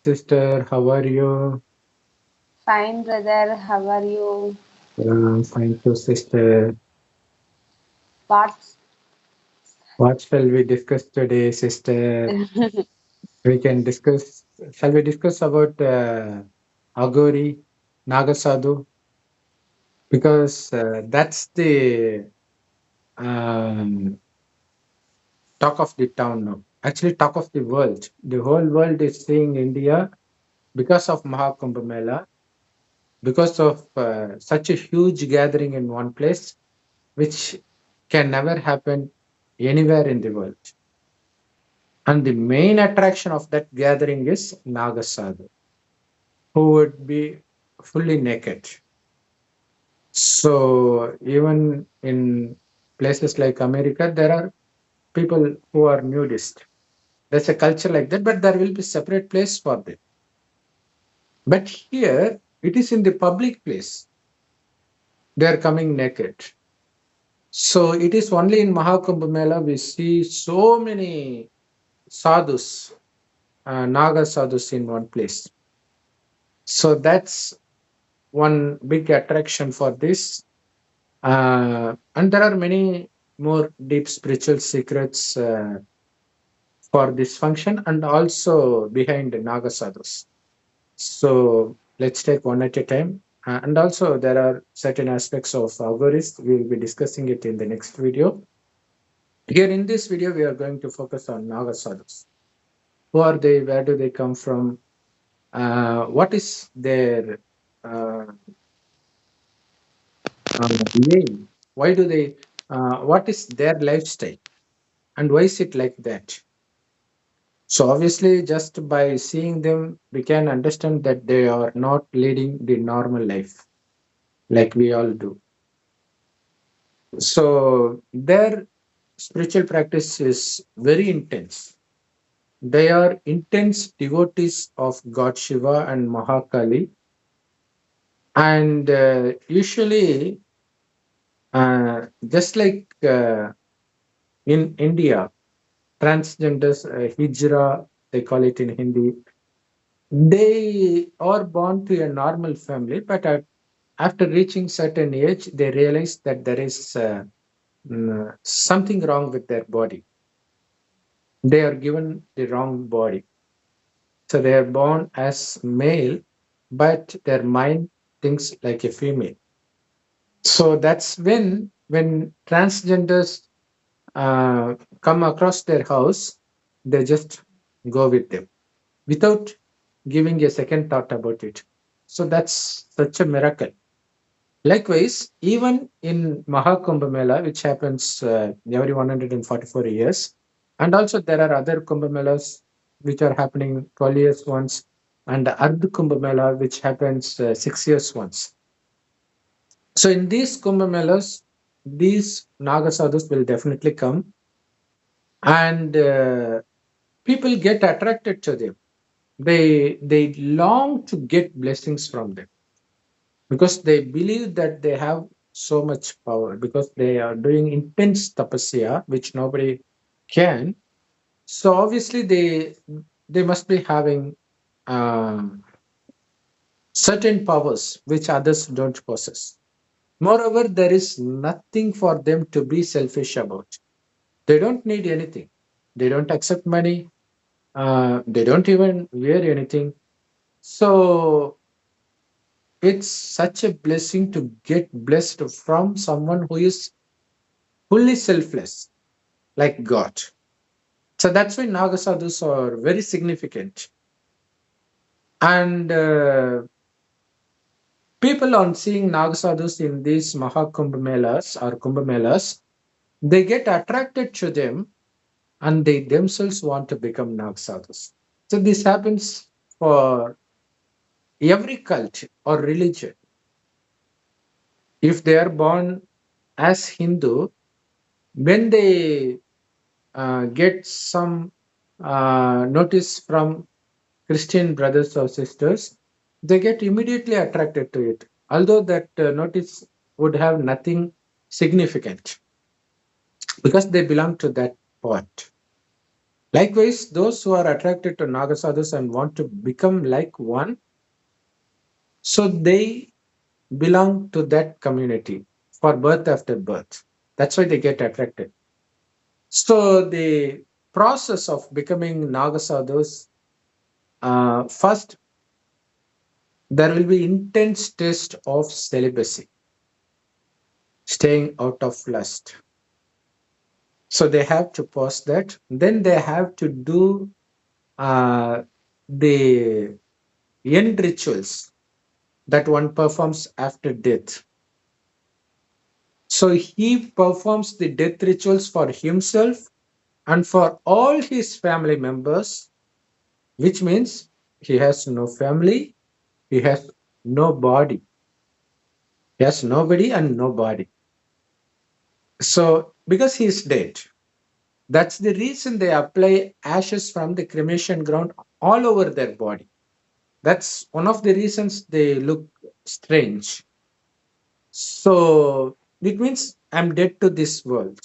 Sister, how are you? Fine, brother. How are you? Fine too, sister. What's What shall we discuss today, sister? We can discuss. Shall we discuss about Agori, Naga Sadhu? Because that's the um, talk of the town now. Actually, talk of the world. The whole world is seeing India because of Maha Kumbh Mela, because of such a huge gathering in one place, which can never happen anywhere in the world. And the main attraction of that gathering is Naga Sadhu, who would be fully naked. So even in places like America, there are people who are nudist. There's a culture like that, but there will be separate place for them. But here, it is in the public place. They are coming naked. So it is only in Maha Kumbh Mela we see so many sadhus, Naga sadhus in one place. So that's one big attraction for this. And there are many more deep spiritual secrets for this function and also behind the Naga sadhus. So let's take one at a time. And also, there are certain aspects of algorithms. We will be discussing it in the next video. Here in this video, we are going to focus on Naga sadhus. Who are they? Where do they come from? What is their uh, name? Why do they? What is their lifestyle, and why is it like that? So obviously, just by seeing them, we can understand that they are not leading the normal life like we all do. So their spiritual practice is very intense. They are intense devotees of God Shiva and Mahakali, and usually, just like in India, transgenders, hijra, they call it in Hindi, they are born to a normal family, but after reaching certain age, they realize that there is something wrong with their body. They are given the wrong body. So they are born as male, but their mind thinks like a female. So that's when transgenders come across their house, they just go with them without giving a second thought about it. So that's such a miracle. Likewise, even in Maha Kumbh Mela, which happens every 144 years, and also there are other Kumbh Melas which are happening 12 years once, and the Ardh Kumbh Mela, which happens 6 years once. So in these Kumbh Melas, these Naga Sadhus will definitely come, and people get attracted to them. They long to get blessings from them because they believe that they have so much power because they are doing intense tapasya which nobody can. So obviously they must be having um, certain powers which others don't possess. Moreover, there is nothing for them to be selfish about. They don't need anything. They don't accept money. They don't even wear anything. So it's such a blessing to get blessed from someone who is fully selfless, like God. So that's why Naga sadhus are very significant. And people on seeing Naga sadhus in these Maha Kumbh Melas or Kumbh Melas, they get attracted to them and they themselves want to become Naga sadhus. So this happens for every cult or religion. If they are born as Hindu, when they get some notice from Christian brothers or sisters, they get immediately attracted to it, although that notice would have nothing significant because they belong to that part. Likewise, those who are attracted to Naga Sadhus and want to become like one, so they belong to that community for birth after birth. That's why they get attracted. So the process of becoming Naga Sadhus, first there will be intense test of celibacy, staying out of lust. So they have to pass that. Then they have to do the end rituals that one performs after death. So he performs the death rituals for himself and for all his family members, which means he has no family, he has no body, he has nobody and no body. So, because he is dead, that's the reason they apply ashes from the cremation ground all over their body. That's one of the reasons they look strange. So, it means I'm dead to this world.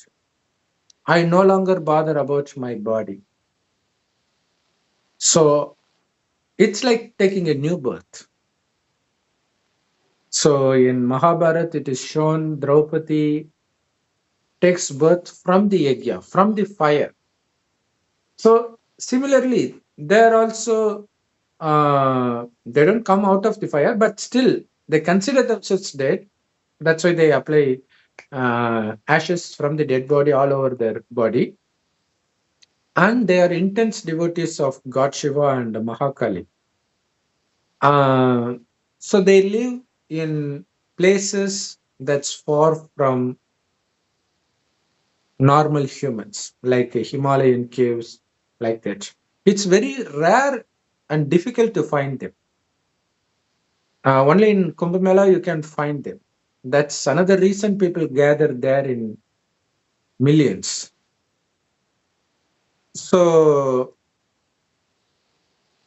I no longer bother about my body. So, it's like taking a new birth. So, in Mahabharata, it is shown Draupadi takes birth from the yajna, from the fire. So similarly, they're also they don't come out of the fire, but still they consider themselves dead. That's why they apply ashes from the dead body all over their body, and they are intense devotees of God Shiva and Mahakali. Uh, so they live in places that's far from normal humans, like Himalayan caves, like that. It's very rare and difficult to find them. Only in Kumbh Mela you can find them. That's another reason people gather there in millions. So,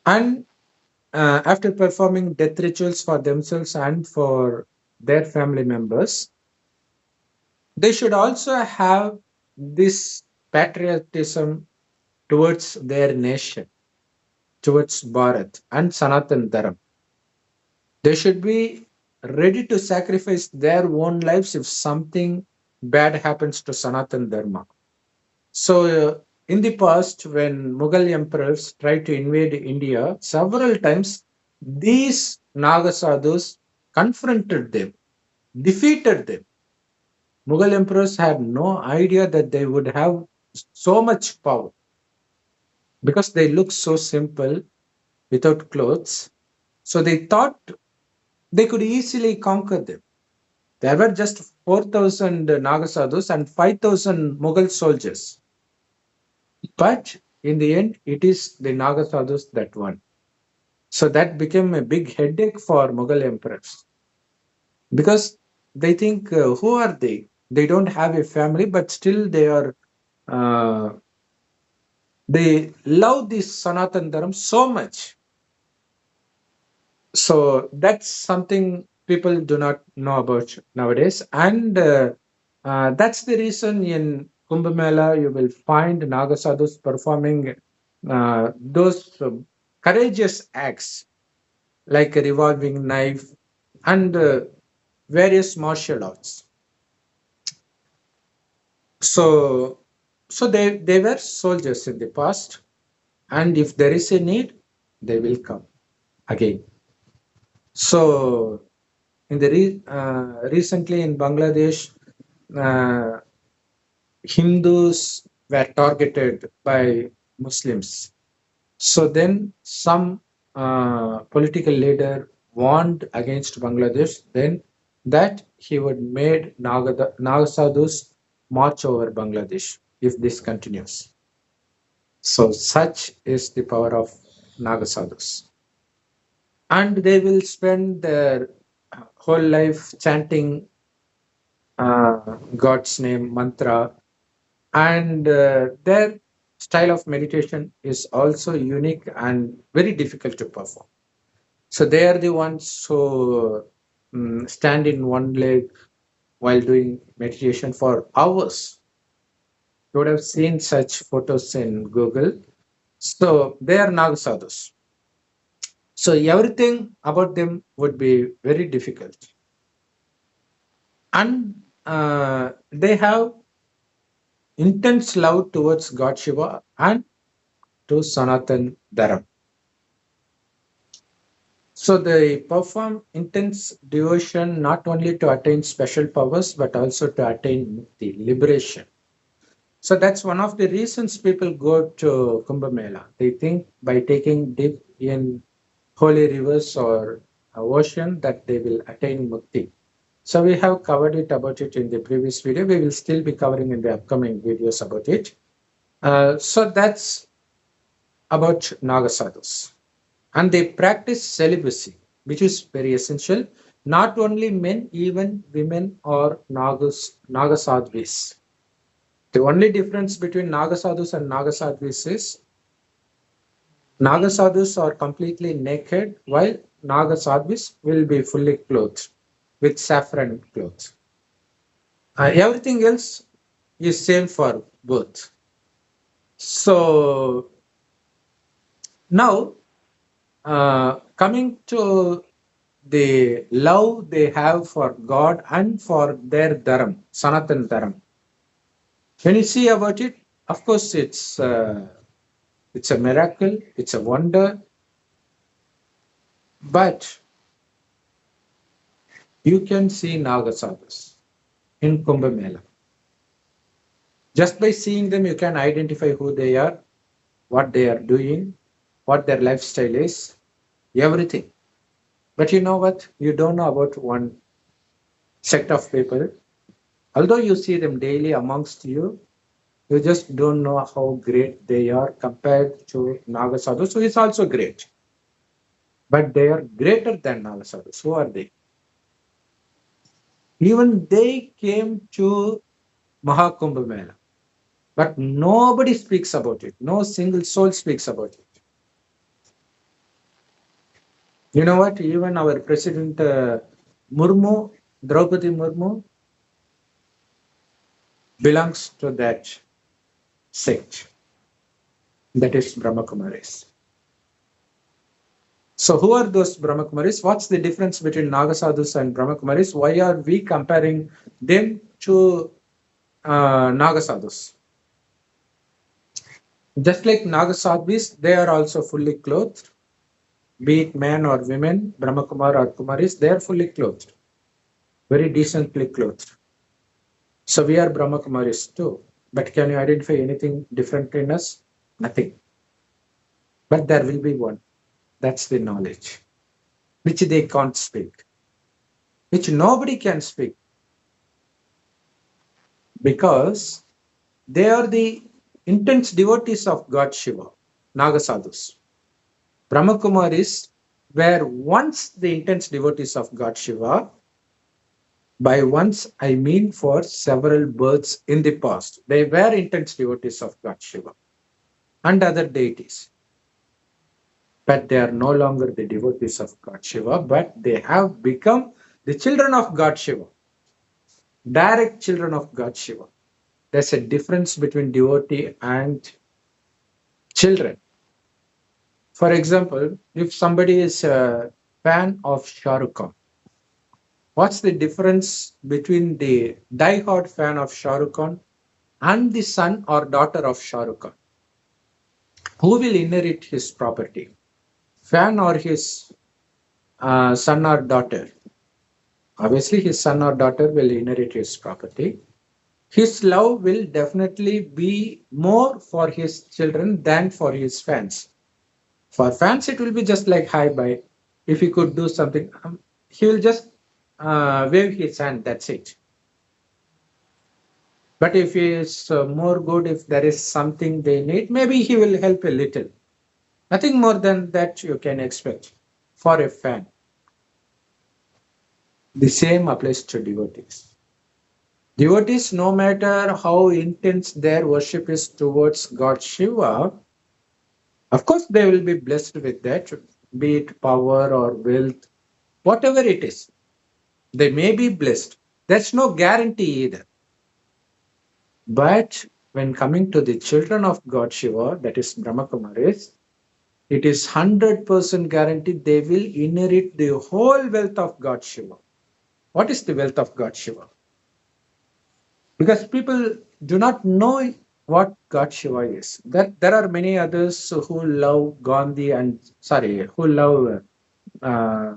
and after performing death rituals for themselves and for their family members, they should also have this patriotism towards their nation, towards Bharat and Sanatan Dharam. They should be ready to sacrifice their own lives if something bad happens to Sanatan Dharma. So, in the past, when Mughal emperors tried to invade India, several times these Naga Sadhus confronted them, defeated them. Mughal emperors had no idea that they would have so much power because they look so simple without clothes. So they thought they could easily conquer them. There were just 4,000 Naga Sadhus and 5,000 Mughal soldiers. But in the end, it is the Naga Sadhus that won. So that became a big headache for Mughal emperors because they think, who are they? They don't have a family, but still uh, they love this Sanatan Dharam so much. So that's something people do not know about nowadays, and that's the reason in Kumbh Mela you will find Naga Sadhus performing those courageous acts like a revolving knife and various martial arts. So, so they were soldiers in the past, and if there is a need, they will come again. So recently in Bangladesh, uh, Hindus were targeted by Muslims. So then some political leader warned against Bangladesh. Then that he would made Naga Sadhus march over Bangladesh if this continues. So such is the power of Naga Sadhus, and they will spend their whole life chanting God's name mantra, and their style of meditation is also unique and very difficult to perform. So they are the ones who stand in one leg while doing meditation for hours. You would have seen such photos in Google. So they are Naga Sadhus. So everything about them would be very difficult. And they have intense love towards God Shiva and to Sanatan Dharam. So they perform intense devotion not only to attain special powers but also to attain the liberation. So that's one of the reasons people go to Kumbh Mela. They think by taking dip in holy rivers or ocean that they will attain mukti. So we have covered it about it in the previous video. We will still be covering in the upcoming videos about it. So that's about Naga Sadhus. And they practice celibacy, which is very essential. Not only men, even women or Naga Sadhvis. The only difference between Naga Sadhus and Naga Sadhvis is Naga Sadhus are completely naked, while Naga Sadhvis will be fully clothed with saffron clothes. Everything else is same for both. So now, coming to the love they have for God and for their dharam, Sanatan dharam. When you see about it, of course, it's a miracle, it's a wonder, but you can see Naga Sadhus in Kumbh Mela. Just by seeing them, you can identify who they are, what they are doing, what their lifestyle is, everything. But you know what? You don't know about one set of people. Although you see them daily amongst you, you just don't know how great they are compared to Naga Sadhus. So it's also great. But they are greater than Naga Sadhus. Who are they? Even they came to Maha Kumbh Mela. But nobody speaks about it. No single soul speaks about it. You know what? Even our President Murmu, Draupadi Murmu, belongs to that sect. That is Brahma Kumaris. So who are those Brahma Kumaris? What's the difference between Naga Sadhus and Brahma Kumaris? Why are we comparing them to Naga Sadhus? Just like Naga Sadhus, they are also fully clothed, be it men or women, Brahma Kumar or Kumaris, they are fully clothed, very decently clothed. So we are Brahma Kumaris too. But can you identify anything different in us? Nothing. But there will be one. That's the knowledge, which they can't speak, which nobody can speak because they are the intense devotees of God Shiva, Naga Sadhus. Brahma Kumaris were once the intense devotees of God Shiva. By once, I mean for several births in the past. They were intense devotees of God Shiva and other deities. But they are no longer the devotees of God Shiva, but they have become the children of God Shiva, direct children of God Shiva. There's a difference between devotee and children. For example, if somebody is a fan of Shah Rukh Khan, what's the difference between the die-hard fan of Shah Rukh Khan and the son or daughter of Shah Rukh Khan? Who will inherit his property? Fan or his son or daughter? Obviously, his son or daughter will inherit his property. His love will definitely be more for his children than for his fans. For fans, it will be just like hi bye. If he could do something, he will just wave his hand. That's it. But if he is more good, if there is something they need, maybe he will help a little. Nothing more than that you can expect for a fan. The same applies to devotees. Devotees, no matter how intense their worship is towards God Shiva, of course they will be blessed with that, be it power or wealth, whatever it is. They may be blessed. That's no guarantee either. But when coming to the children of God Shiva, that is Brahmakumaris, it is 100% guaranteed they will inherit the whole wealth of God Shiva. What is the wealth of God Shiva? Because people do not know what God Shiva is. That there are many others who love Gandhi and who love uh,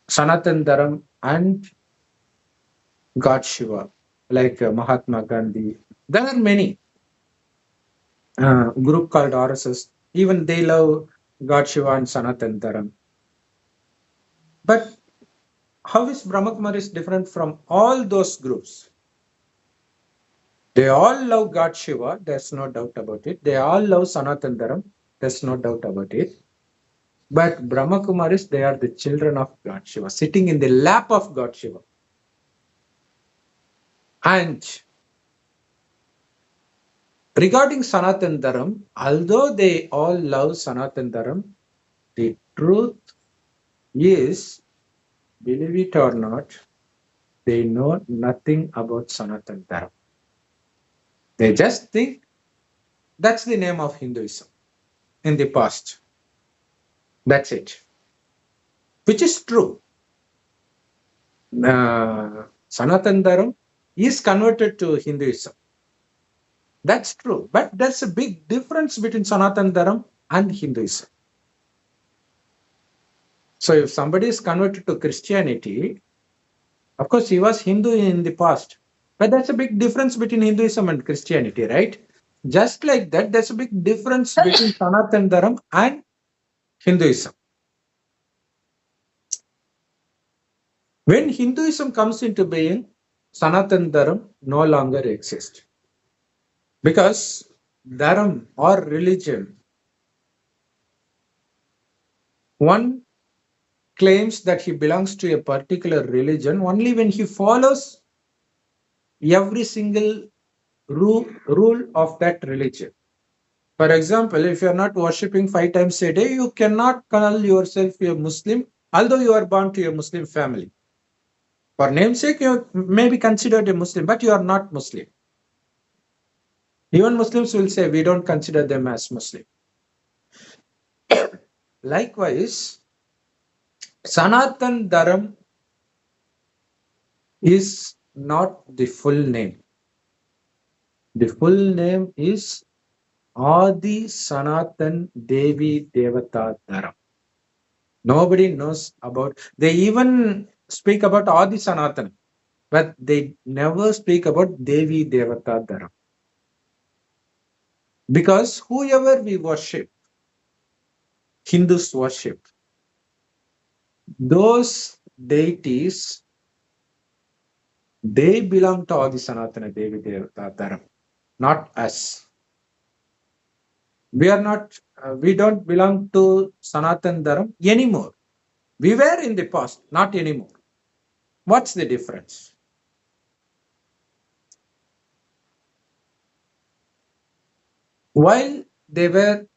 Sanatan Dharam and God Shiva, like Mahatma Gandhi. There are many group called RSS. Even they love God Shiva and Sanatan Dharam. But how is Brahmakumaris different from all those groups? They all love God Shiva, there's no doubt about it. They all love Sanatan Dharam, there's no doubt about it. But Brahmakumaris, they are the children of God Shiva, sitting in the lap of God Shiva. And regarding Sanatan Dharam, although they all love Sanatan Dharam, the truth is, believe it or not, they know nothing about Sanatan Dharam. They just think that's the name of Hinduism in the past. That's it. Which is true. Sanatan Dharam is converted to Hinduism. That's true. But there's a big difference between Sanatan Dharam and Hinduism. So if somebody is converted to Christianity, of course he was Hindu in the past. But that's a big difference between Hinduism and Christianity, right? Just like that, there's a big difference between Sanatan Dharam and Hinduism. When Hinduism comes into being, Sanatan Dharam no longer exists. Because Dharam or religion, one claims that he belongs to a particular religion only when he follows every single rule of that religion. For example, if you are not worshipping 5 times a day, you cannot call yourself a Muslim, although you are born to a Muslim family. For namesake, you may be considered a Muslim, but you are not Muslim. Even Muslims will say, we don't consider them as Muslim. Likewise, Sanatan Dharam is not the full name. The full name is Adi Sanatan Devi Devata Dharam. Nobody knows about, they even speak about Adi Sanatan, but they never speak about Devi Devata Dharam. Because whoever we worship, Hindus worship, those deities, they belong to Adi Sanatana Devi Devata Dharam, not us. We are not, we don't belong to Sanatan Dharam anymore. We were in the past, not anymore. What's the difference? While they were,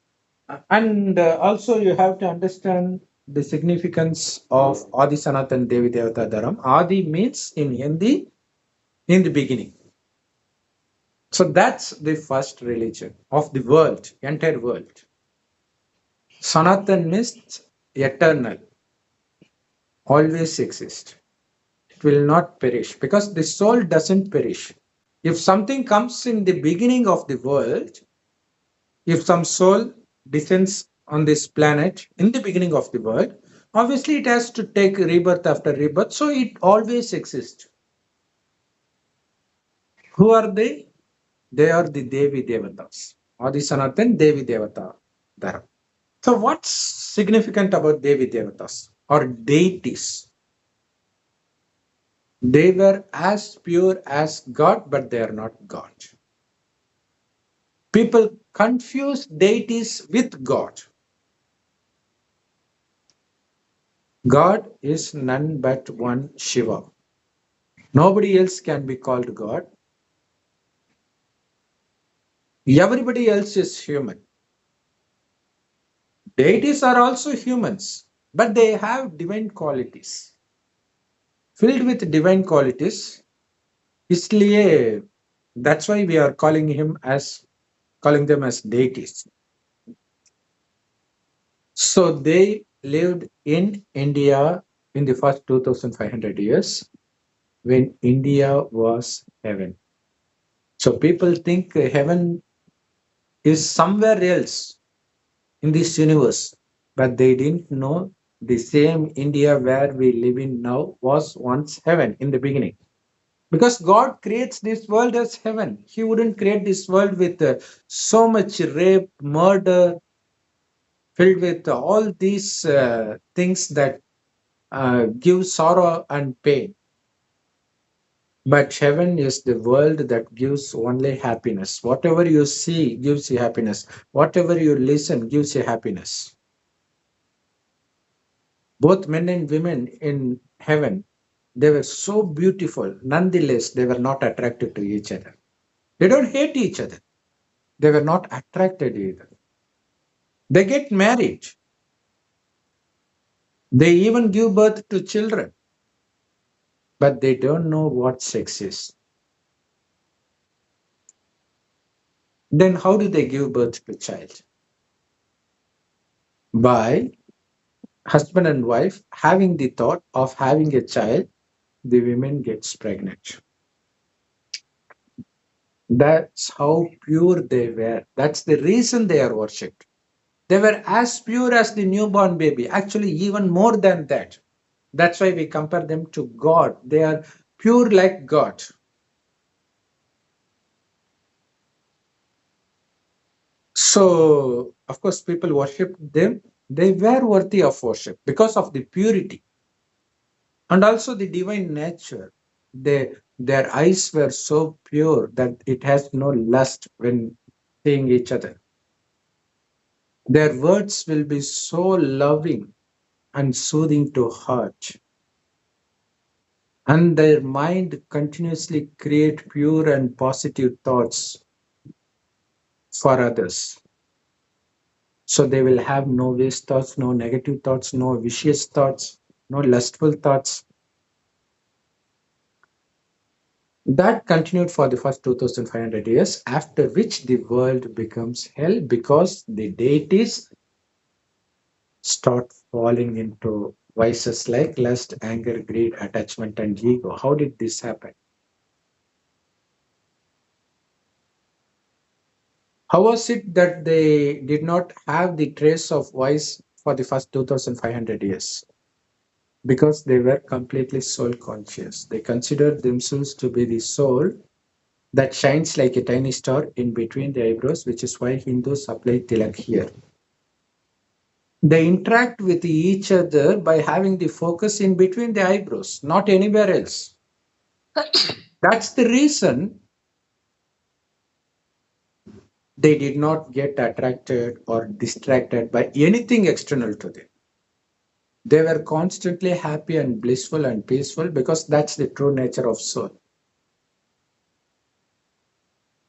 and also you have to understand the significance of Adi Sanatan Devi Devata Dharam. Adi means in Hindi, in the beginning. So that's the first religion of the world, entire world. Sanatan means eternal, always exist. It will not perish because the soul doesn't perish. If something comes in the beginning of the world, if some soul descends on this planet in the beginning of the world, obviously it has to take rebirth after rebirth, so it always exists. Who are they? They are the Devi Devatas, Adi Sanatan Devi Devata Dharam. So what's significant about Devi Devatas or deities? They were as pure as God, but they are not God. People confuse deities with God. God is none but one Shiva. Nobody else can be called God. Everybody else is human. Deities are also humans, but they have divine qualities. Filled with divine qualities, इसलिए That's why we are calling them as deities. So they lived in India in the first 2500 years when India was heaven. So people think heaven is somewhere else in this universe, but they didn't know the same India where we live in now was once heaven in the beginning. Because God creates this world as heaven. He wouldn't create this world with so much rape, murder, filled with all these things that give sorrow and pain. But heaven is the world that gives only happiness. Whatever you see gives you happiness. Whatever you listen gives you happiness. Both men and women in heaven, they were so beautiful. Nonetheless, they were not attracted to each other. They don't hate each other. They were not attracted either. They get married. They even give birth to children, but they don't know what sex is. Then how do they give birth to child? By husband and wife having the thought of having a child, the women gets pregnant. That's how pure they were. That's the reason they are worshipped. They were as pure as the newborn baby, actually, even more than that. That's why we compare them to God. They are pure like God. So, of course, people worshipped them. They were worthy of worship because of the purity and also the divine nature. Their eyes were so pure that it has no lust when seeing each other. Their words will be so loving and soothing to heart, and their mind continuously create pure and positive thoughts for others. So they will have no waste thoughts, no negative thoughts, no vicious thoughts, no lustful thoughts. That continued for the first 2500 years, after which the world becomes hell because the deities start falling into vices like lust, anger, greed, attachment, and ego. How did this happen? How was it that they did not have the trace of vice for the first 2500 years? Because they were completely soul conscious. They considered themselves to be the soul that shines like a tiny star in between the eyebrows, which is why Hindus apply tilak here. They interact with each other by having the focus in between the eyebrows, not anywhere else. That's the reason they did not get attracted or distracted by anything external to them. They were constantly happy and blissful and peaceful because that's the true nature of soul.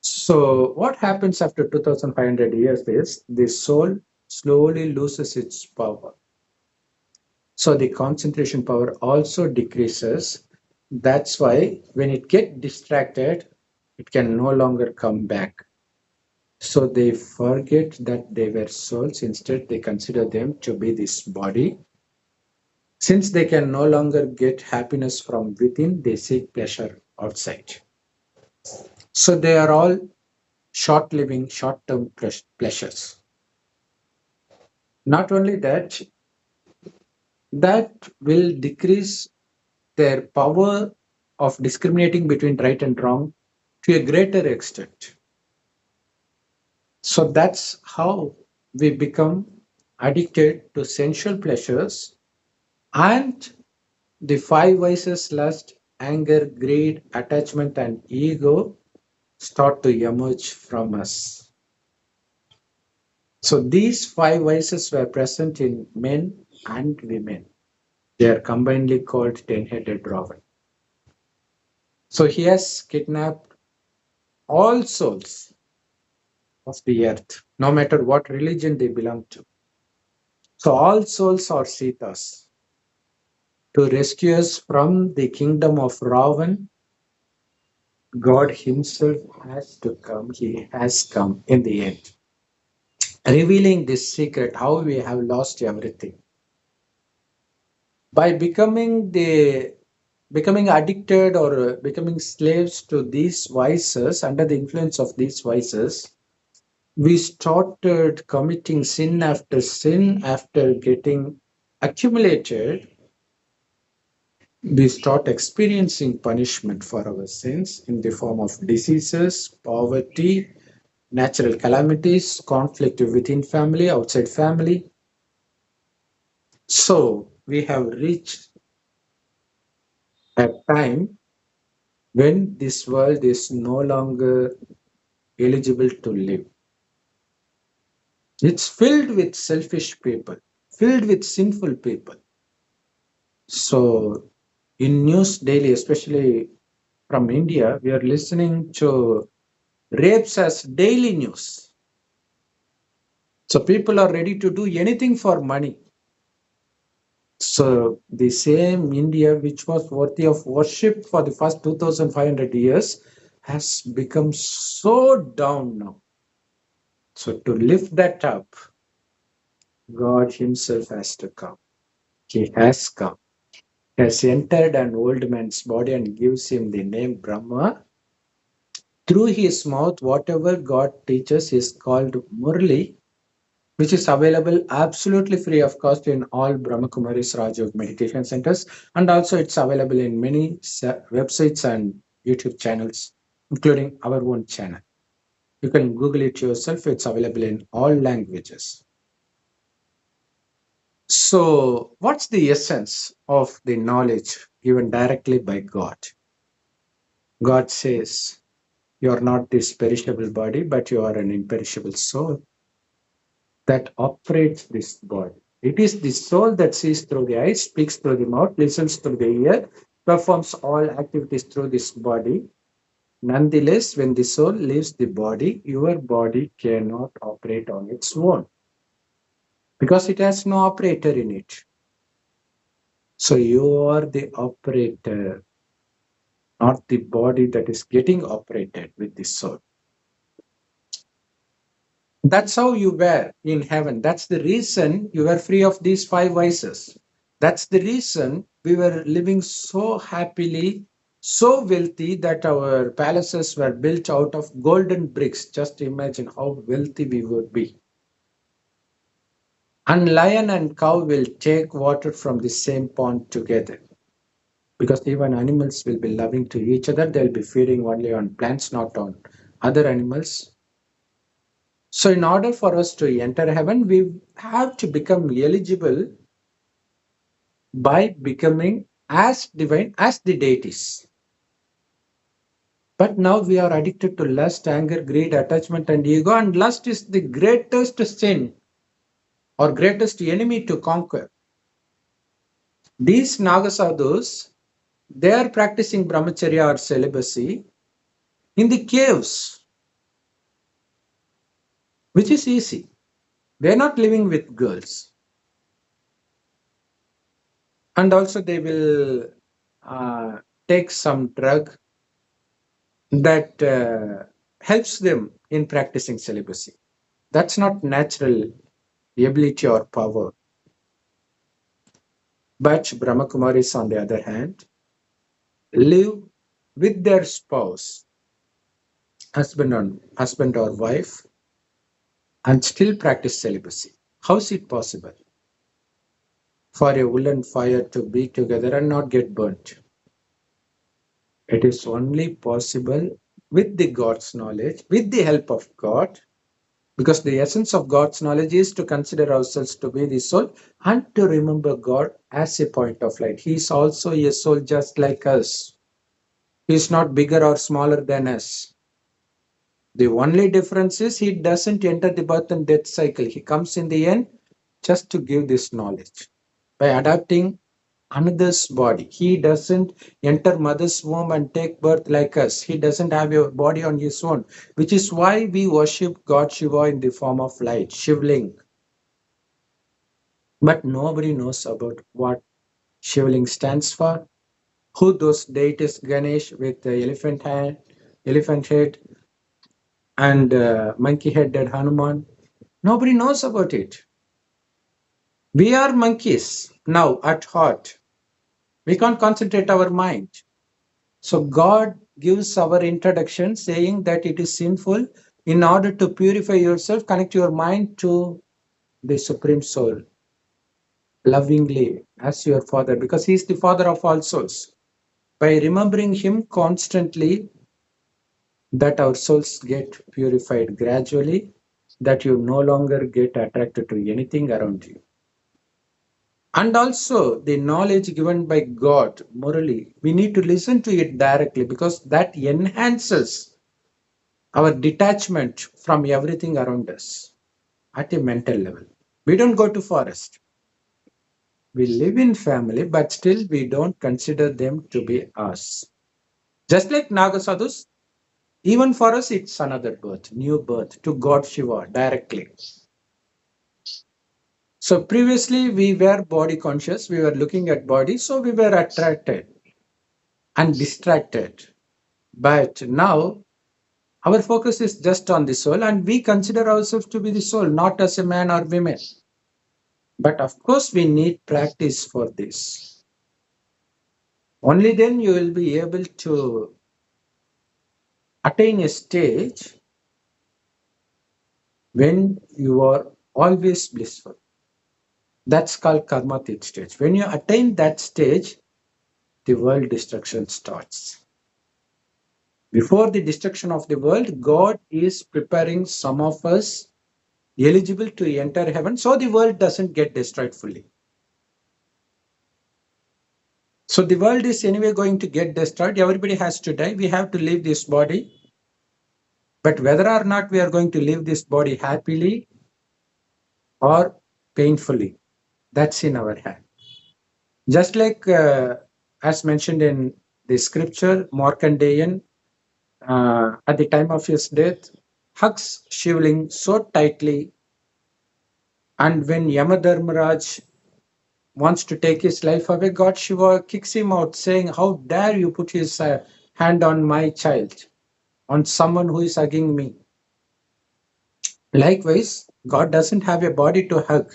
So, what happens after 2500 years is the soul slowly loses its power. So, the concentration power also decreases. That's why when it gets distracted, it can no longer come back. So, they forget that they were souls. Instead, they consider them to be this body. Since they can no longer get happiness from within, they seek pleasure outside. So, they are all short living, short term pleasures. Not only that, that will decrease their power of discriminating between right and wrong to a greater extent. So that's how we become addicted to sensual pleasures, and the five vices lust, anger, greed, attachment, and ego start to emerge from us. So these five vices were present in men and women. They are combinedly called ten-headed Ravan. So he has kidnapped all souls of the earth, no matter what religion they belong to. So all souls are Sitas to rescue us from the kingdom of Ravan God Himself has to come. He has come in the end, revealing this secret how we have lost everything by becoming addicted or becoming slaves to these vices. Under the influence of these vices, we started committing sin after getting accumulated. We start experiencing punishment for our sins in the form of diseases, poverty, natural calamities, conflict within family, outside family. So we have reached a time when this world is no longer eligible to live. It's filled with selfish people, filled with sinful people. So in news daily, especially from India, we are listening to rapes as daily news. So people are ready to do anything for money. So the same India, which was worthy of worship for the first 2,500 years, has become so down now. So to lift that up, God Himself has to come. He has come. He has entered an old man's body and gives him the name Brahma. Through his mouth, whatever God teaches is called Murli, which is available absolutely free of cost in all Brahma Kumaris Rajyog meditation centers. And also it's available in many websites and YouTube channels, including our own channel. You can Google it yourself. It's available in all languages. So what's the essence of the knowledge given directly by God? God says, you are not this perishable body, but you are an imperishable soul that operates this body. It is the soul that sees through the eyes, speaks through the mouth, listens through the ear, performs all activities through this body. Nonetheless, when the soul leaves the body, your body cannot operate on its own because it has no operator in it. So you are the operator, not the body that is getting operated with the soul. That's how you were in heaven. That's the reason you were free of these five vices. That's the reason we were living so happily, so wealthy that our palaces were built out of golden bricks. Just imagine how wealthy we would be. And lion and cow will take water from the same pond together because even animals will be loving to each other. They'll be feeding only on plants, not on other animals. So, in order for us to enter heaven, we have to become eligible by becoming as divine as the deities. But now we are addicted to lust, anger, greed, attachment, and ego, and lust is the greatest sin or greatest enemy to conquer. These Naga Sadhus, they are practicing brahmacharya or celibacy in the caves, which is easy. They are not living with girls. And also, they will take some drug that helps them in practicing celibacy. That's not natural ability or power. But Brahmakumaris, on the other hand, live with their spouse, husband or wife, and still practice celibacy. How is it possible for a woolen fire to be together and not get burnt? It is only possible with the God's knowledge, with the help of God, because the essence of God's knowledge is to consider ourselves to be the soul and to remember God as a point of light. He is also a soul just like us. He is not bigger or smaller than us. The only difference is he doesn't enter the birth and death cycle. He comes in the end just to give this knowledge. By adapting another's body, he doesn't enter mother's womb and take birth like us. He doesn't have a body on his own, which is why we worship God Shiva in the form of light, Shivling. But nobody knows about what Shivling stands for, who those deities Ganesh with the elephant hand, elephant head, and monkey headed Hanuman. Nobody knows about it. We are monkeys now at heart. We can't concentrate our mind. So God gives our introduction saying that it is sinful. In order to purify yourself, connect your mind to the Supreme Soul lovingly as your Father, because He is the Father of all souls. By remembering Him constantly, that our souls get purified gradually, that you no longer get attracted to anything around you. And also the knowledge given by God, morally, we need to listen to it directly because that enhances our detachment from everything around us at a mental level. We don't go to forest. We live in family, but still we don't consider them to be us. Just like Naga Sadhus, even for us, it's another birth, new birth to God Shiva directly. So previously we were body conscious, we were looking at body, so we were attracted and distracted. But now our focus is just on the soul, and we consider ourselves to be the soul, not as a man or women. But of course, we need practice for this. Only then you will be able to attain a stage when you are always blissful. That's called karmatit stage. When you attain that stage, the world destruction starts. Before the destruction of the world, God is preparing some of us eligible to enter heaven so the world doesn't get destroyed fully. So the world is anyway going to get destroyed. Everybody has to die. We have to leave this body. But whether or not we are going to leave this body happily or painfully, that's in our hand. Just like as mentioned in the scripture, Markandeyan, at the time of his death, hugs Shivling so tightly. And when Yamadharmaraj wants to take his life away, God Shiva kicks him out, saying, "How dare you put his hand on my child, on someone who is hugging me?" Likewise, God doesn't have a body to hug,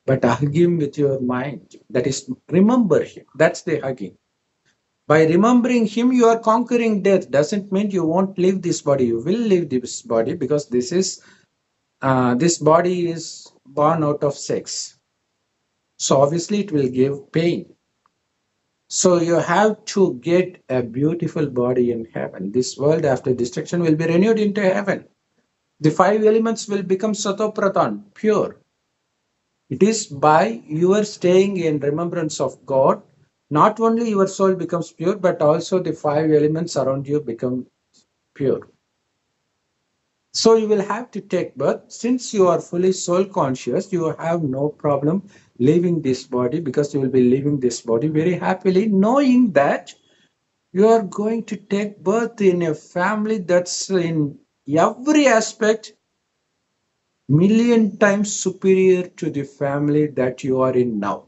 but hug him with your mind. That is, remember him. That's the hugging. By remembering him, you are conquering death. Doesn't mean you won't leave this body. You will leave this body because this body is born out of sex. So obviously it will give pain. So you have to get a beautiful body in heaven. This world after destruction will be renewed into heaven. The five elements will become Satopradhan, pure. It is by your staying in remembrance of God, not only your soul becomes pure, but also the five elements around you become pure. So you will have to take birth. Since you are fully soul conscious, you have no problem leaving this body because you will be leaving this body very happily, knowing that you are going to take birth in a family that's in every aspect million times superior to the family that you are in now.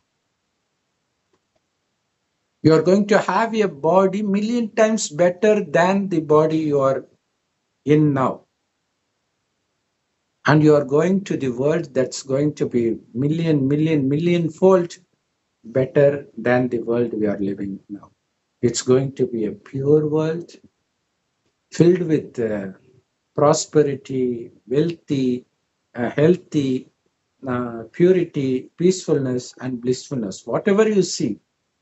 You are going to have a body million times better than the body you are in now. And you are going to the world that's going to be million fold better than the world we are living now. It's going to be a pure world filled with prosperity, wealthy, healthy, purity, peacefulness, and blissfulness. Whatever you see,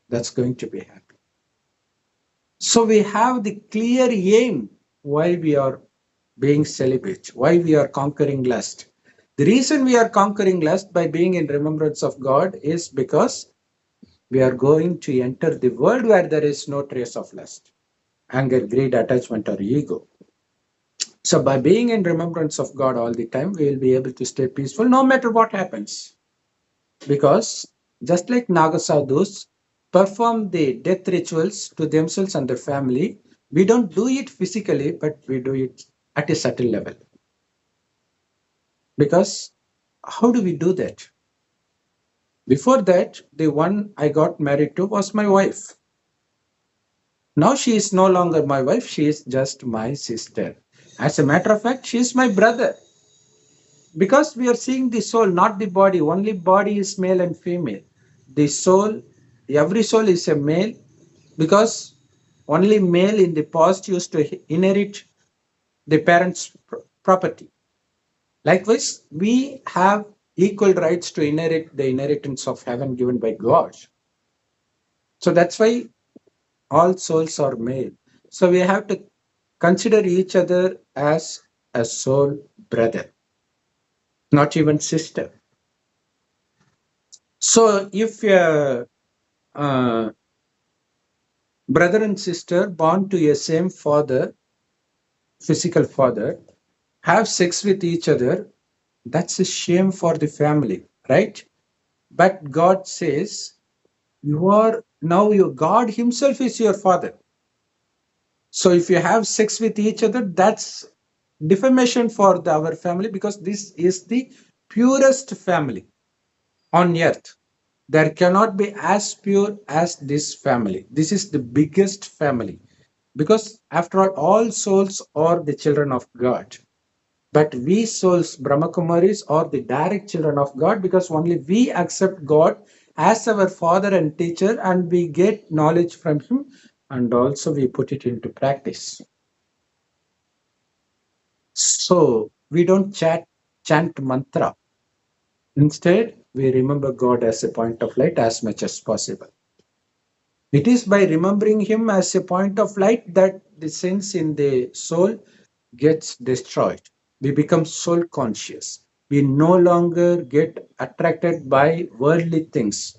that's going to be happy. So we have the clear aim why we are being celibate, why we are conquering lust. The reason we are conquering lust by being in remembrance of God is because we are going to enter the world where there is no trace of lust, anger, greed, attachment, or ego. So by being in remembrance of God all the time, we will be able to stay peaceful no matter what happens. Because just like Naga Sadhus perform the death rituals to themselves and their family, we don't do it physically, but we do it at a subtle level. Because how do we do that? Before that, the one I got married to was my wife. Now she is no longer my wife, she is just my sister. As a matter of fact, she is my brother. Because we are seeing the soul, not the body. Only body is male and female. The soul, every soul is a male, because only male in the past used to inherit the parents' property. Likewise, we have equal rights to inherit the inheritance of heaven given by God. So that's why all souls are male. So we have to consider each other as a soul brother, not even sister. So if uh, brother and sister born to a same father, physical father, have sex with each other, that's a shame for the family, right? But God says, you are now your God Himself is your father. So if you have sex with each other, that's defamation for our family, because this is the purest family on earth. There cannot be as pure as this family. This is the biggest family, because after all souls are the children of God. But we souls, Brahmakumaris, are the direct children of God, because only we accept God as our father and teacher, and we get knowledge from Him, and also we put it into practice. So we don't chant mantra. Instead, we remember God as a point of light as much as possible. It is by remembering Him as a point of light that the sense in the soul gets destroyed. We become soul conscious. We no longer get attracted by worldly things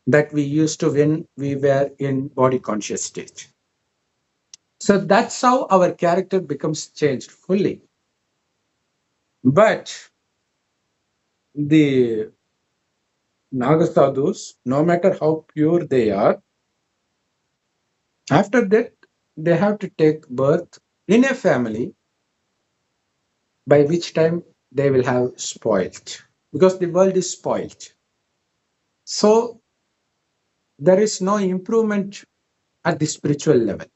that we used to when we were in body conscious stage. So that's how our character becomes changed fully. But the Naga Sadhus, no matter how pure they are, after that, they have to take birth in a family, by which time they will have spoiled, because the world is spoiled. So there is no improvement at the spiritual level.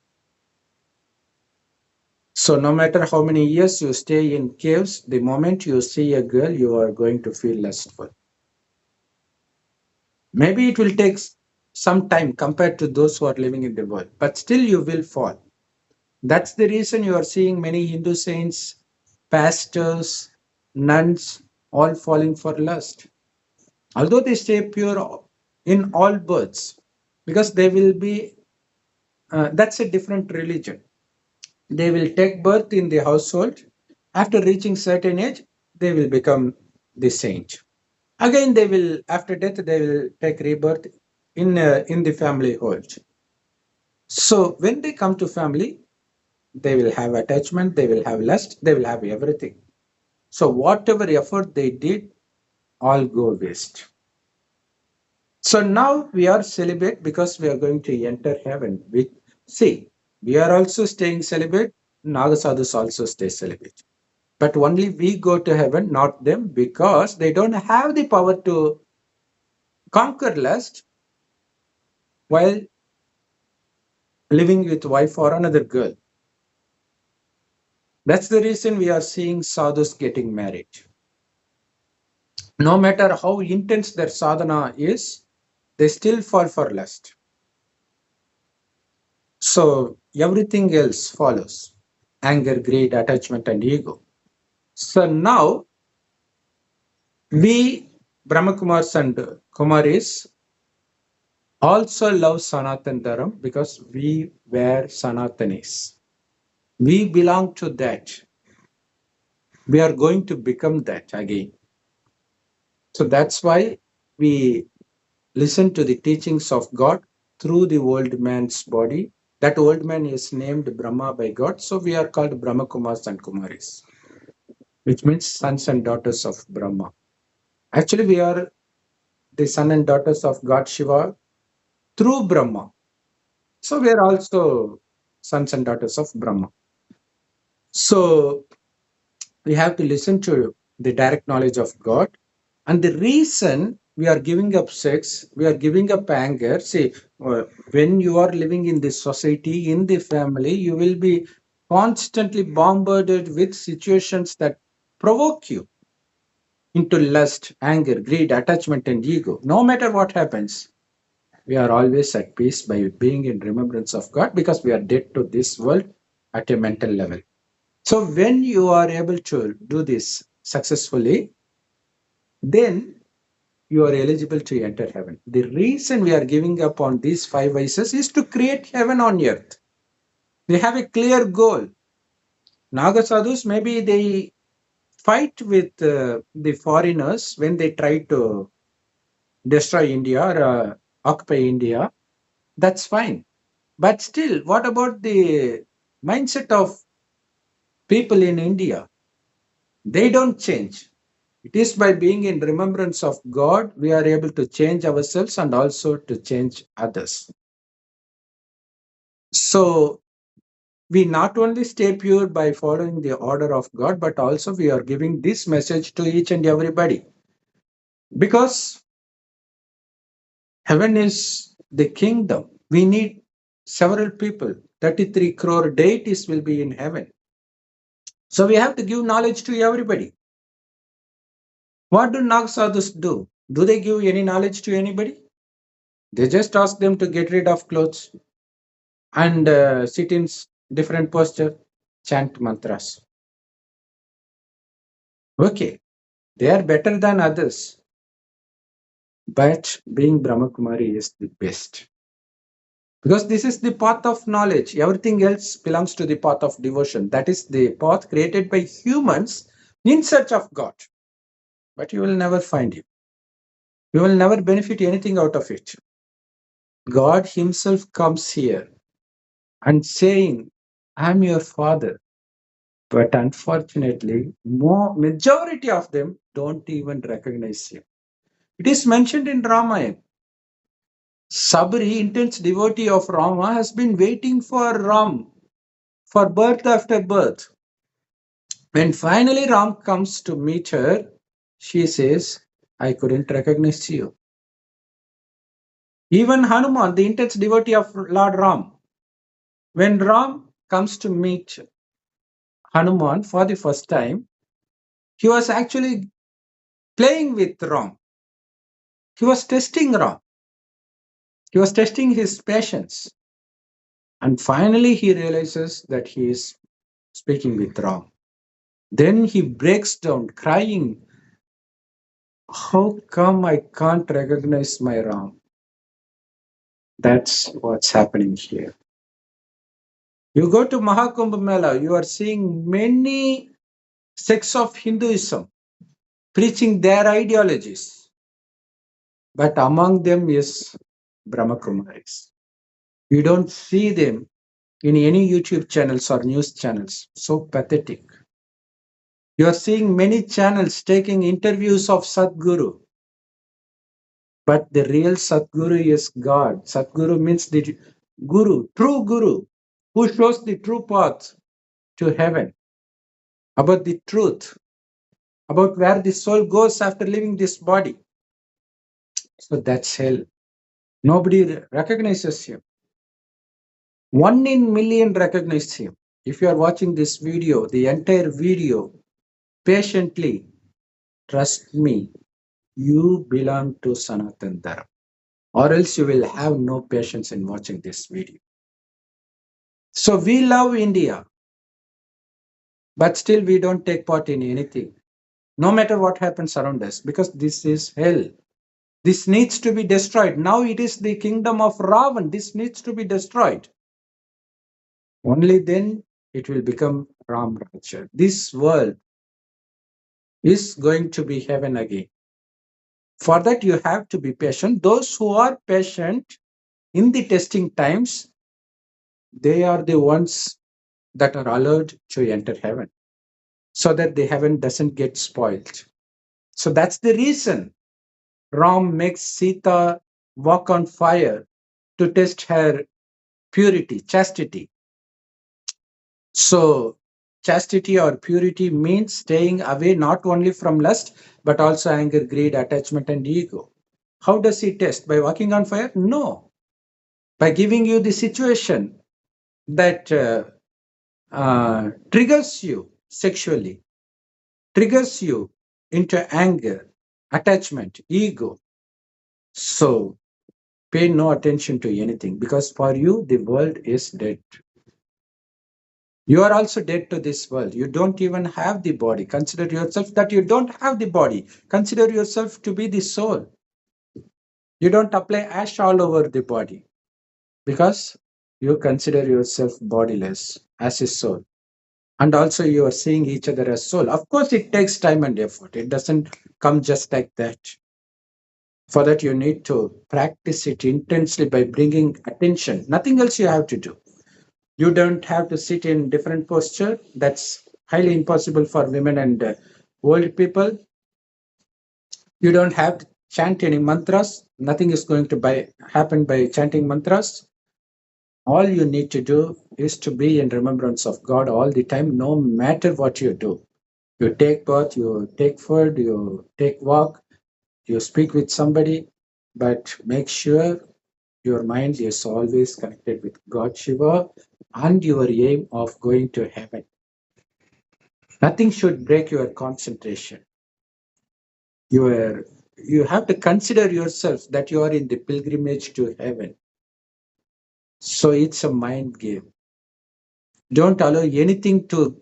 So no matter how many years you stay in caves, the moment you see a girl, you are going to feel lustful. Maybe it will take some time compared to those who are living in the world, but still you will fall. That's the reason you are seeing many Hindu saints, pastors, nuns, all falling for lust. Although they stay pure in all births, because they will be, that's a different religion. They will take birth in the household. After reaching certain age, they will become the saint. Again, they will, after death, they will take rebirth in the family hold. So when they come to family, they will have attachment, they will have lust, they will have everything. So whatever effort they did, all go waste. So now we are celibate because we are going to enter heaven. See, we are also staying celibate. Nagasadhus also stay celibate. But only we go to heaven, not them, because they don't have the power to conquer lust while living with wife or another girl. That's the reason we are seeing sadhus getting married. No matter how intense their sadhana is, they still fall for lust. So everything else follows: anger, greed, attachment, and ego. So now we, Brahmakumars and Kumaris, also love Sanatan Dharam because we were Sanatanis. We belong to that. We are going to become that again. So that's why we listen to the teachings of God through the old man's body. That old man is named Brahma by God. So we are called Brahma Kumars and Kumaris, which means sons and daughters of Brahma. Actually, we are the son and daughters of God Shiva through Brahma. So we are also sons and daughters of Brahma. So we have to listen to the direct knowledge of God. And the reason we are giving up sex, we are giving up anger. See, when you are living in this society, in the family, you will be constantly bombarded with situations that provoke you into lust, anger, greed, attachment, and ego. No matter what happens, we are always at peace by being in remembrance of God because we are dead to this world at a mental level. So, when you are able to do this successfully, then you are eligible to enter heaven. The reason we are giving up on these five vices is to create heaven on earth. We have a clear goal. Naga Sadhus, maybe they fight with the foreigners when they try to destroy India or occupy India. That's fine. But still, what about the mindset of people in India? They don't change. It is by being in remembrance of God, we are able to change ourselves and also to change others. So, we not only stay pure by following the order of God, but also we are giving this message to each and everybody. Because heaven is the kingdom. We need several people. 33 crore deities will be in heaven. So we have to give knowledge to everybody. What do Naga Sadhus do? Do they give any knowledge to anybody? They just ask them to get rid of clothes and sit in different posture, chant mantras. Okay, they are better than others, but being Brahmakumari is the best. Because this is the path of knowledge. Everything else belongs to the path of devotion. That is the path created by humans in search of God. But you will never find Him. You will never benefit anything out of it. God Himself comes here and saying, I'm your Father. But unfortunately, majority of them don't even recognize Him. It is mentioned in Ramayana. Sabri, intense devotee of Rama, has been waiting for Ram for birth after birth. When finally Ram comes to meet her, she says, I couldn't recognize you. Even Hanuman, the intense devotee of Lord Ram, when Ram comes to meet Hanuman for the first time, he was actually playing with Ram. He was testing Ram. He was testing his patience. And finally, he realizes that he is speaking with Ram. Then he breaks down, crying, how come I can't recognize my Ram? That's what's happening here. You go to Maha Kumbh Mela, you are seeing many sects of Hinduism preaching their ideologies. But among them is Brahmakumaris. You don't see them in any YouTube channels or news channels. So pathetic. You are seeing many channels taking interviews of Sadguru. But the real Sadguru is God. Sadguru means the Guru, true Guru, who shows the true path to heaven, about the truth, about where the soul goes after leaving this body. So that's hell. Nobody recognizes him. 1 in million recognize him. If you are watching this video, the entire video, patiently, trust me, you belong to Sanatan Dharma. Or else you will have no patience in watching this video. So we love India, but still we don't take part in anything, no matter what happens around us, because this is hell. This needs to be destroyed. Now it is the kingdom of Ravan. This needs to be destroyed. Only then it will become Ram Raja. This world is going to be heaven again. For that, you have to be patient. Those who are patient in the testing times, they are the ones that are allowed to enter heaven, so that the heaven doesn't get spoiled. So that's the reason Ram makes Sita walk on fire to test her purity, chastity. So, chastity or purity means staying away not only from lust, but also anger, greed, attachment, and ego. How does he test? By walking on fire? No. By giving you the situation that triggers you sexually, triggers you into anger, attachment, ego. So pay no attention to anything, because for you, the world is dead. You are also dead to this world. You don't even have the body. Consider yourself that you don't have the body. Consider yourself to be the soul. You don't apply ash all over the body because you consider yourself bodiless as a soul. And also, you are seeing each other as soul. Of course, it takes time and effort. It doesn't come just like that. For that, you need to practice it intensely by bringing attention. Nothing else you have to do. You don't have to sit in different posture. That's highly impossible for women and old people. You don't have to chant any mantras. Nothing is going to happen by chanting mantras. All you need to do is to be in remembrance of God all the time, no matter what you do. You take bath, you take food, you take walk, you speak with somebody, but make sure your mind is always connected with God Shiva and your aim of going to heaven. Nothing should break your concentration. You have to consider yourself that you are in the pilgrimage to heaven. So it's a mind game. Don't allow anything to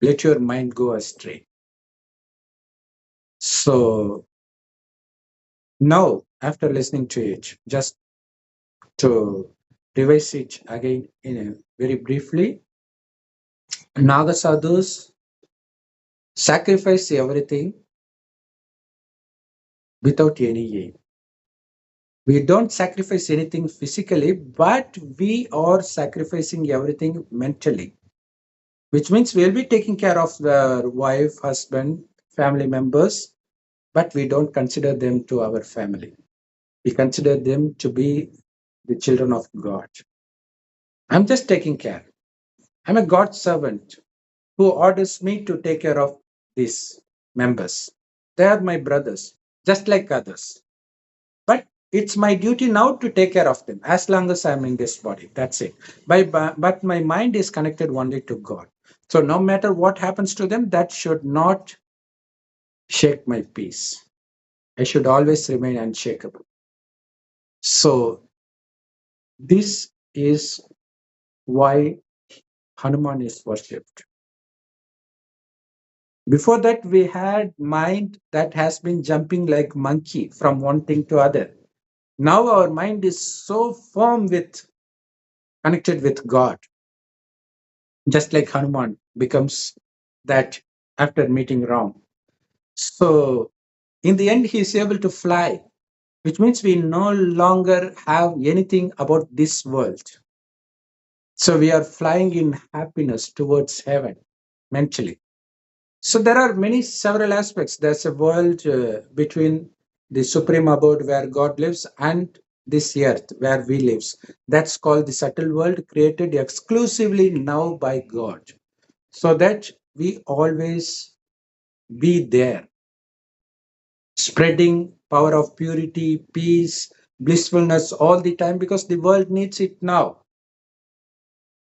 let your mind go astray. So now, after listening to it, just to revise it again in a very briefly, Naga Sadhus sacrifice everything without any aim. We don't sacrifice anything physically, but we are sacrificing everything mentally, which means we'll be taking care of the wife, husband, family members, but we don't consider them to our family. We consider them to be the children of God. I'm just taking care. I'm a God servant who orders me to take care of these members. They are my brothers, just like others. But it's my duty now to take care of them as long as I'm in this body. That's it. But my mind is connected only to God. So no matter what happens to them, that should not shake my peace. I should always remain unshakable. So this is why Hanuman is worshipped. Before that, we had mind that has been jumping like monkey from one thing to other. Now our mind is so firm with connected with God, just like Hanuman becomes that after meeting Ram. So in the end, he is able to fly, which means we no longer have anything about this world. So we are flying in happiness towards heaven mentally. So there are many several aspects. There's a world between the supreme abode where God lives and this earth where we live. That's called the subtle world, created exclusively now by God, so that we always be there, spreading power of purity, peace, blissfulness all the time, because the world needs it now.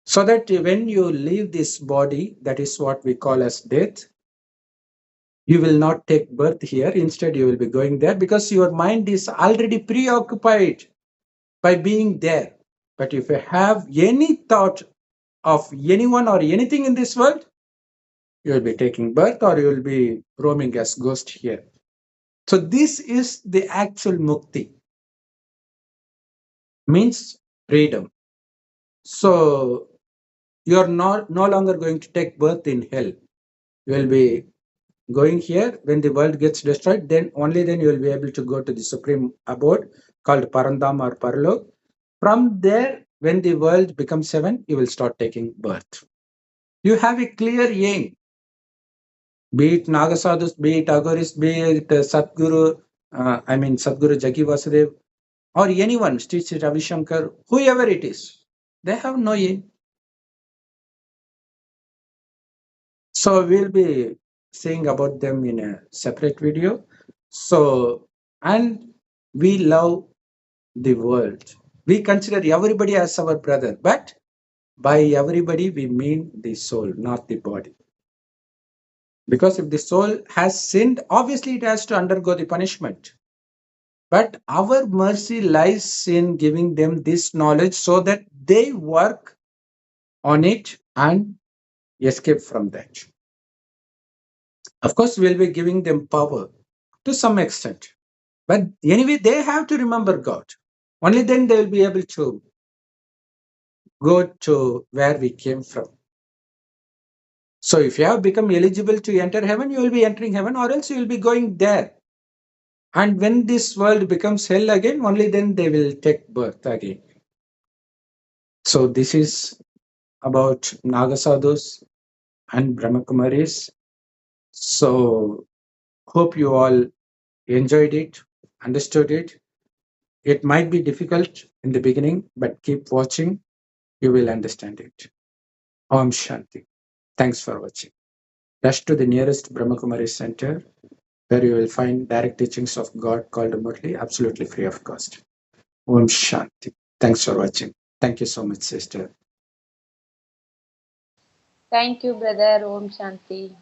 So that when you leave this body, that is what we call as death, you will not take birth here. Instead, you will be going there because your mind is already preoccupied by being there. But if you have any thought of anyone or anything in this world, you will be taking birth or you will be roaming as ghost here. So this is the actual mukti, means freedom. So you are not no longer going to take birth in hell. You will be going here. When the world gets destroyed, then only then you will be able to go to the supreme abode called Parandam or Parlok. From there, when the world becomes heaven, you will start taking birth. You have a clear aim, be it Naga Sadhus, be it Agoris, be it Sadguru, Sadguru Jagi Vasudev, or anyone, Sri Ravi Shankar, whoever it is, they have no aim. So we'll be saying about them in a separate video. So, and we love the world. We consider everybody as our brother, but by everybody we mean the soul, not the body. Because if the soul has sinned, obviously it has to undergo the punishment. But our mercy lies in giving them this knowledge so that they work on it and escape from that. Of course, we'll be giving them power to some extent. But anyway, they have to remember God. Only then they will be able to go to where we came from. So if you have become eligible to enter heaven, you will be entering heaven, or else you will be going there. And when this world becomes hell again, only then they will take birth again. So this is about Naga Sadhus and Brahmakumaris. So hope you all enjoyed it, understood it. It might be difficult in the beginning, but keep watching. You will understand it. Om Shanti. Thanks for watching. Rush to the nearest Brahmakumari center where you will find direct teachings of God called Murli, absolutely free of cost. Om Shanti. Thanks for watching. Thank you so much, sister. Thank you, brother. Om Shanti.